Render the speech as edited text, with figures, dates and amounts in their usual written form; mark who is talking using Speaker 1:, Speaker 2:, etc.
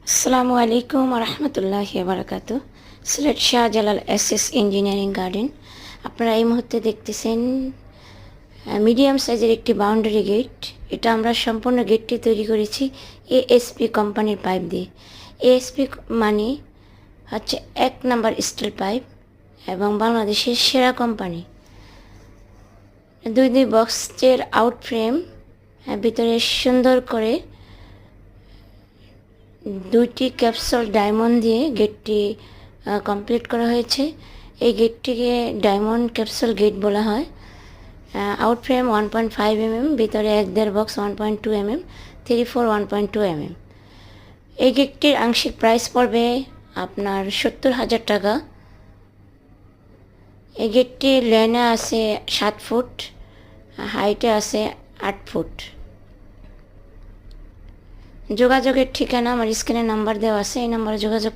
Speaker 1: আসসালামু আলাইকুম রহমতুল্লাহি বারাকাতু। Sylhet Shahjalal SS engineering garden. আপনারা এই মুহূর্তে দেখতেছেন মিডিয়াম সাইজের একটি বাউন্ডারি গেট। এটা আমরা সম্পূর্ণ গেটটি তৈরি করেছি এএসপি কোম্পানির পাইপ দিয়ে। এএসপি মানে হচ্ছে 1 নম্বর স্টিল পাইপ এবং বাংলাদেশের সেরা কোম্পানি। দুই বক্সের আউট ফ্রেম, ভিতরে সুন্দর করে 2টি ক্যাপসুল ডায়মন্ড দিয়ে গেটটি কমপ্লিট করা হয়েছে। এই গেটটিকে ডায়মন্ড ক্যাপসুল গেট বলা হয়। আউট ফ্রেম 1.5 mm, ভিতরে 1.5 বক্স 1.2 mm, 3/4 1.2 mm। এই গেটটির আংশিক প্রাইস পড়বে আপনার 70,000 টাকা। এই গেটটি লেনে আছে 7 ফুট, হাইটে আছে 8 ফুট। যোগাযোগের ঠিকানা আমার স্ক্রিনে নাম্বার দেওয়া আছে, এই নাম্বারে যোগাযোগ